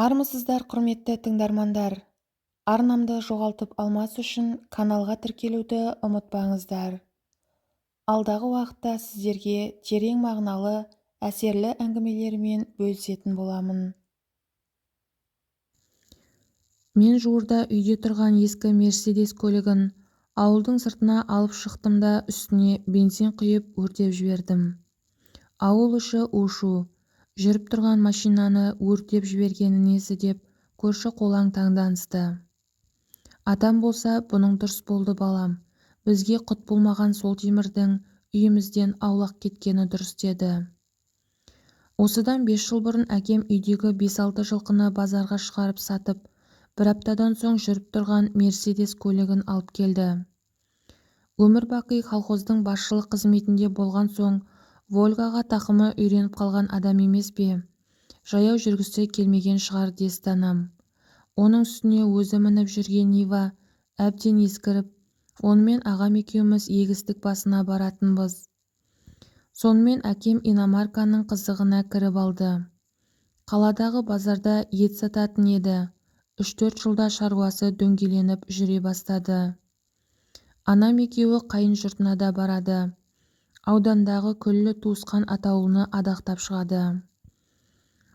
Армысыздар, құрметті тыңдармандар. Арнамды жоғалтып алмас үшін каналға тіркелуді ұмытпаңыздар. Алдағы уақытта сіздерге терең мағыналы, әсерлі әңгімелермен бөлісетін боламын. Мен жуырда үйде тұрған ескі Мерседес көлігін ауылдың сыртына алып шықтым да үстіне бензин құйып өртеп жібердім. Ауыл іші у-шу. Жүріп тұрған машинаны өртеп жібергені несі деп көрші-қолаң таңданысты. Атам болса, бұның дұрыс болды балам. Бізге құт болмаған сол темірдің үйімізден аулақ кеткені дұрыс деді. Осыдан 5 жыл бұрын әкем үйдегі 5-6 жылқыны базарға шығарып сатып, бір аптадан соң жүріп тұрған Мерседес көлігін алып келді. Өмір-бақи колхоздың басшылық қызметінде болған соң, Волгаға тақымы үйреніп қалған адам емес пе? Жаяу жүргісі келмеген шығар десті анам. Оның үстіне өзі мініп жүрген Нива әбден ескіріп, онымен ағам екеуміз егістік басына баратынбыз. Сонымен әкем иномарканың қызығына кіріп алды. Қаладағы базарда ет сататын еді. 3-4 жылда шаруасы дөңгеленіп жүре бастады. Анам екеуі қайын жұртына да барады. Аудандағы күллі туысқан атаулыны адақтап шығады.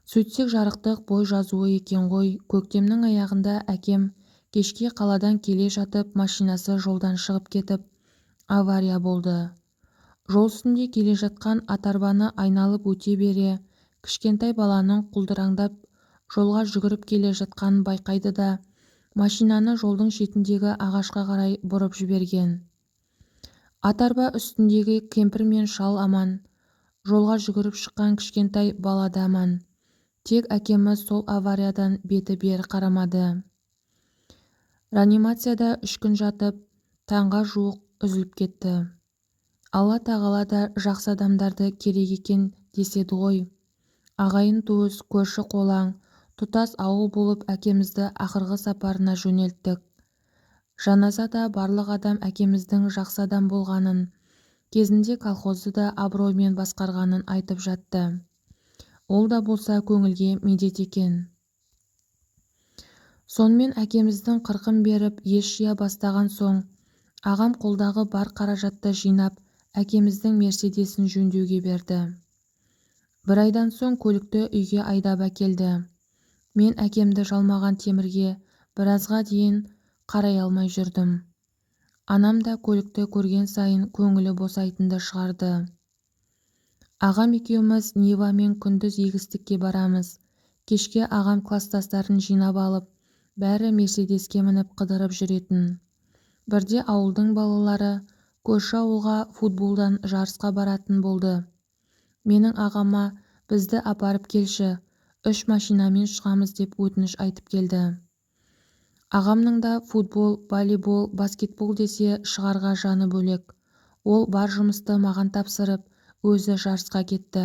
Сөйтсек жарықтық бой жазуы екен ғой. Көктемнің аяғында әкем кешке қаладан келе жатып машинасы жолдан шығып кетіп, авария болды. Жол үстінде келе жатқан атарбаны айналып өте бере, кішкентай баланың құлдыраңдап жолға жүгіріп келе жатқанын байқайды да, машинаны жолдың шетіндегі ағашқа қарай бұрып жіберген. Атарба үстіндегі кемпір мен шал аман, жолға жүгіріп шыққан кішкентай бала да аман. Тек әкеміз сол авариядан беті бері қарамады. Реанимацияда 3 күн жатып, таңға жуық үзіліп кетті. Алла тағала да жақсы адамдарды керек екен деседі ғой. Ағайын туыс, көрші-қолаң, тұтас ауыл болып әкемізді ақырғы сапарына жөнелттік. Жаназада барлық адам әкеміздің жақсы адам болғанын, кезінде колхозды да абыроймен басқарғанын айтып жатты. Ол да болса көңілге медет екен. Сонымен әкеміздің қырқын беріп ес жия бастаған соң, ағам қолдағы бар қаражатты жинап, әкеміздің Мерседесін жөндеуге берді. Бір айдан соң көлікті үйге айдап әкелді. Мен әкемді жалмаған темірге біразға дейін қарай алмай жүрдім. Анам да көлікті көрген сайын көңілі босайтынды шығарды. Ағам екеуміз Нивамен күндіз егістікке барамыз. Кешке ағам класстастарын жинап алып, бәрі Мерседеске мініп қыдырып жүретін. Бірде ауылдың балалары көрші ауылға футболдан жарысқа баратын болды. Менің ағама бізді апарып келші, 3 машинамен шығамыз деп өтініш айтып келді. Ағамның да футбол, волейбол, баскетбол десе шығарға жаны бөлек. Ол бар жұмысты маған тапсырып, өзі жарысқа кетті.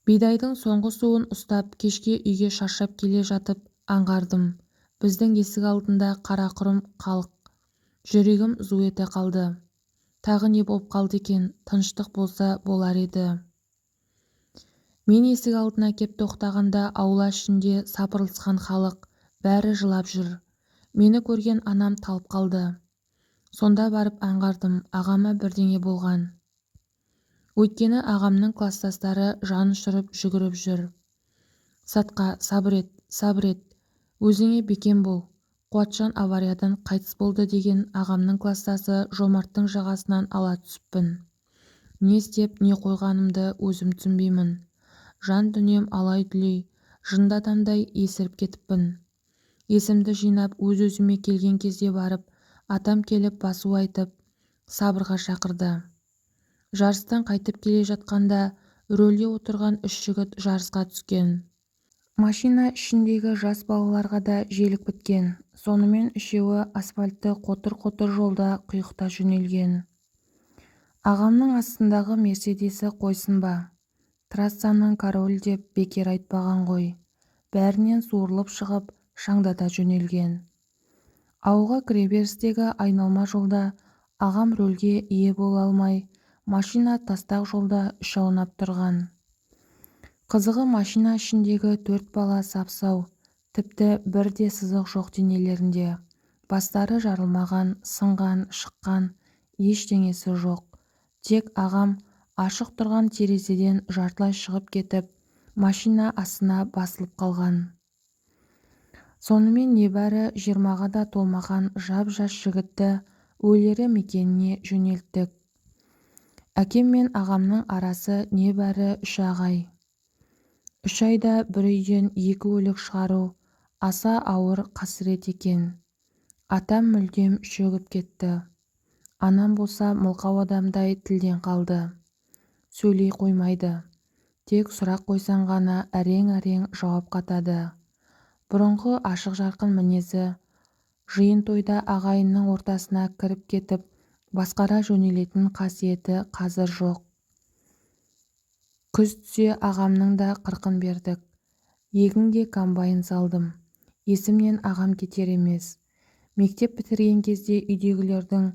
Бидайдың соңғы суын ұстап, кешке үйге шаршап келе жатып аңғардым. Біздің есік алдында қарақұрым халық. Жүрегім зу ете қалды. Тағы не болып қалды екен, тыныштық болса болар еді. Мен есік алдына кеп тоқтағанда аула ішінде сапырылысқан халық, бәрі жылап жүр. Мені көрген анам талып қалды. Сонда барып аңғардым, ағама бірдеңе болған. Өйткені ағамның класстастары жан ұшырып жүгіріп жүр. Сатқа, сабыр ет, өзіңе бекем бол. Қуатжан авариядан қайтыс болды деген ағамның класстасы Жомарттың жағасынан ала түсіппін. Не істеп, не қойғанымды өзім түсінбеймін. Жан дүнием алай-дүлей, жынды адамдай есіріп кетіппін. Есімді жинап өз-өзіме келген кезде барып, атам келіп басу айтып, сабырға шақырды. Жарыстан қайтып келе жатқанда, рөлде отырған 3 жігіт жарысқа түскен. Машина ішіндегі жас балаларға да желік біткен. Сонымен үшеуі асфальтты қотыр-қотыр жолда құйықта жөнелген. Ағамның астындағы Мерседесі қойсын ба? Трассаның королі деп бекер айтпаған ғой. Бәрінен суырылып шығып, шаңдата жөнелген. Ауылға кіреберістегі айналма жолда ағам рөлге ие бола алмай, машина тастақ жолда үш аунап тұрған. Қызығы машина ішіндегі 4 бала сап-сау, тіпті бір де сызық жоқ денелерінде. Бастары жарылмаған, сынған, шыққан, ештеңесі жоқ. Тек ағам ашық тұрған терезеден жартылай шығып кетіп, машина астына басылып қалған. Сонымен небәрі 20-ға да толмаған жап-жас жігітті өлері мекеніне жөнелттік. Әкем мен ағамның арасы небәрі 3 ағай. 3 айда бір үйден 2 өлік шығару аса ауыр қасірет екен. Атам мүлдем шөгіп кетті. Анам болса мылқау адамдай тілден қалды. Сөйлей қоймайды. Тек сұрақ қойсаң ғана әрең-әрең жауап қатады. Бұрынғы ашық-жарқын мінезі жиын-тойда ағайынның ортасына кіріп кетіп, басқара жөнелетін қасиеті қазір жоқ. Күз түсе ағамның да қырқын бердік. Егінге комбайн салдым. Есімнен ағам кетер емес. Мектеп бітірген кезде үйдегілердің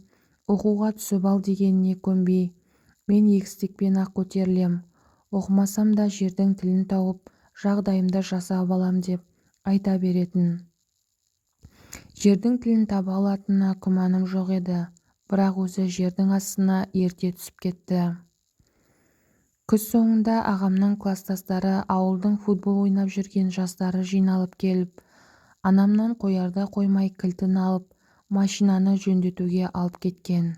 оқуға түсіп ал дегеніне көнбей, мен егістікпен-ақ көтерілем, оқымасам да жердің тілін тауып, жағдайымды жасап алам деп айта беретін. Жердің тілін таба алатынына күмәнім жоқ еді, бірақ өзі жердің астына ерте түсіп кетті. Күз соңында ағамның кластастары ауылдың футбол ойнап жүрген жастары жиналып келіп, анамнан қоярда қоймай кілтін алып, машинаны жөндетуге алып кеткен.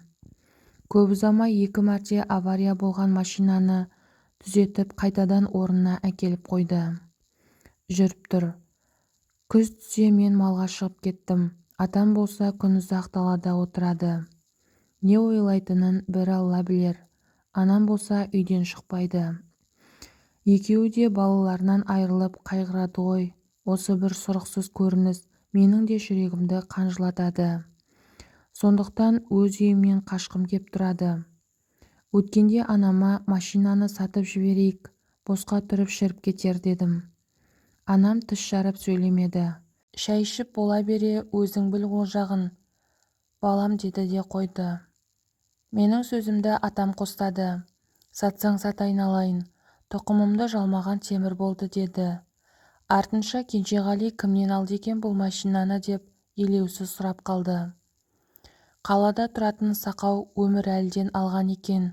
Көп ұзамай 2 мәрте авария болған машинаны түзетіп қайтадан орнына әкеліп қойды. Жүріп тұр. Күз түсе мен малға шығып кеттім. Атам болса күн ұзақ далада отырады. Не ойлайтынын бір Алла білер. Анам болса үйден шықпайды. Екеуі де балаларынан айырылып қайғырады ғой. Осы бір сұрықсыз көрініс менің де жүрегімді қанжылатады. Сондықтан өз үйімнен қашқым кеп тұрады. Өткенде анама машинаны сатып жіберейік, босқа тұрып шіріп кетер дедім. Анам тіс жарып сөйлемеді. Шай ішіп бола бере өзің біл ол жағын, балам деді де қойды. Менің сөзімді атам қостады. Сатсаң сат айналайын, тұқымымды жалмаған темір болды деді. Артынша Кенжеғали кімнен алды екен бұл машинаны деп елеусіз сұрап қалды. Қалада тұратын Сақау Өмірәліден алған екен.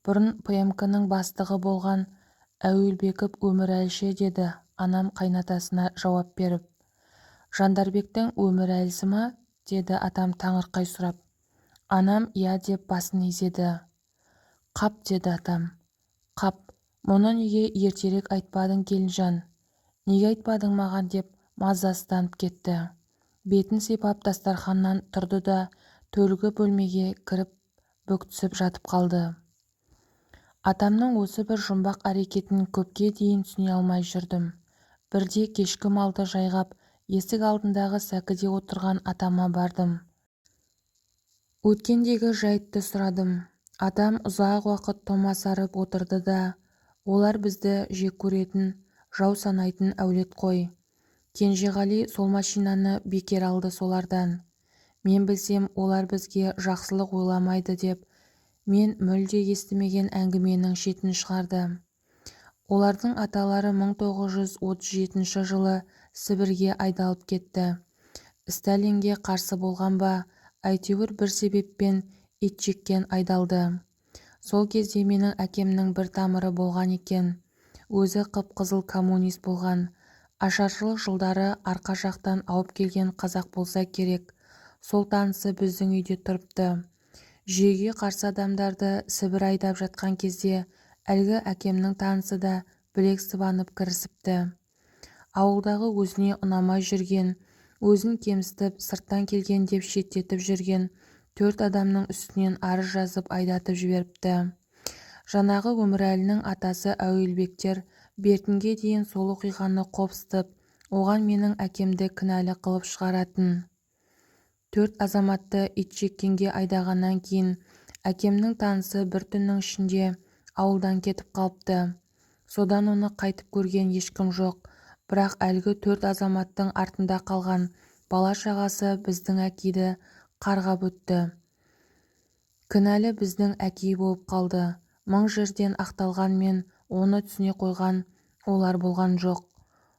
Бұрын ПМК-ның бастығы болған Әуелбеков Өмірәліше деді анам қайнатасына жауап беріп. Жандарбектің Өмірәлісі ма? Деді атам таңырқай сұрап. Анам иә деп басын изеді. Қап деді атам. Қап, мұны неге ертерек айтпадың келінжан? Неге айтпадың маған деп мазасызданып кетті. Бетін сипап дастарханнан тұрды да төлгі бөлмеге кіріп бүктүсіп жатып қалды. Атамның осы бір жұмбақ әрекетін көпке дейін түсіне алмай жүрдім. Бірде кешкі малды жайғап, есік алдындағы сәкіде отырған атама бардым. Өткендегі жайтты сұрадым. Атам ұзақ уақыт томасарып отырды да, олар бізді жек көретін, жау санайтын әулет қой. Кенжеғали сол машинаны бекер алды солардан. Мен білсем, олар бізге жақсылық ойламайды деп, мен мүлде естімеген әңгіменің шетін шығарды. Олардың аталары 1937 жылы Сібірге айдалып кетті. Сталинге қарсы болған ба, әйтеуір бір себеппен итжеккен айдалды. Сол кезде менің әкемнің бір тамыры болған екен. Өзі қып-қызыл коммунист болған. Ашаршылық жылдары арқа жақтан ауып келген қазақ болса керек. Сол танысы біздің үйде тұрыпты. Жүйеге қарсы адамдарды Сібір айдап жатқан кезде әлгі әкемнің танысы да білек сыбанып кірісіпті. Ауылдағы өзіне ұнамай жүрген, өзін кемсітіп, сырттан келген деп шеттетіп жүрген 4 адамның үстінен арыз жазып айдатып жіберіпті. Жаңағы Өмірәлінің атасы Әуелбектер бертінге дейін сол оқиғаны қопсытып, оған менің әкемді кінәлі қылып шығаратын. 4 азаматты итжеккенге айдағаннан кейін әкемнің танысы бір түннің ішінде ауылдан кетіп қалыпты. Содан оны қайтып көрген ешкім жоқ, бірақ әлгі 4 азаматтың артында қалған бала-шағасы біздің әкейді қарғап өтті. Кінәлі біздің әкей болып қалды. 1000 жерден ақталғанмен оны түсіне қойған олар болған жоқ.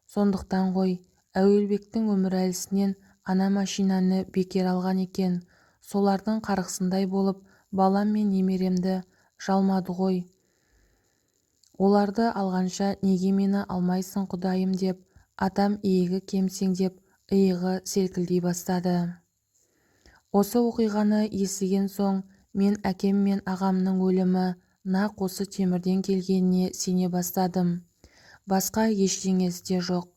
Сондықтан ғой Әуелбектің өмірәлісінен ана машинаны бекер алған екен. Солардың қарғысындай болып балам мен немеремді жалмады ғой. Оларды алғанша неге мені алмайсың құдайым деп атам иегі кемсеңдеп иығы селкілдей бастады. Осы оқиғаны естіген соң мен әкем мен ағамның өлімі нақ осы темірден келгеніне сене бастадым. Басқа ештеңесі де жоқ.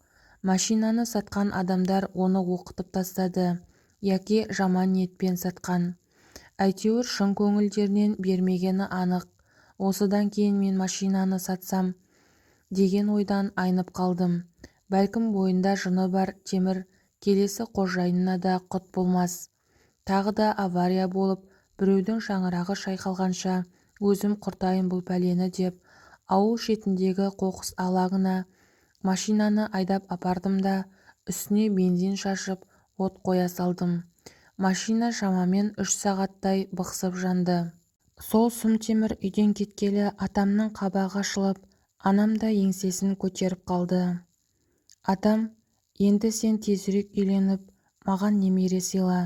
Машинаны сатқан адамдар оны оқытып тастады, яки жаман ниетпен сатқан. Әйтеуір шын көңілдерінен бермегені анық. Осыдан кейін мен машинаны сатсам деген ойдан айнып қалдым. Бәлкім бойында жыны бар темір келесі қожайынына да құт болмас. Тағы да авария болып, біреудің шаңырағы шайқалғанша өзім құртайын бұл пәлені деп, ауыл шетіндегі қоқыс алаңына машинаны айдап апардым да үстіне бензин шашып от қоя салдым. Машина шамамен 3 сағаттай бықсып жанды. Сол сұм темір үйден кеткелі атамның қабағы ашылып, анам да еңсесін көтеріп қалды. Атам, енді сен тезірек үйленіп, маған немере сыйла.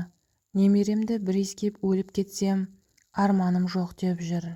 Немеремді бір иіскеп өліп кетсем, арманым жоқ деп жүр.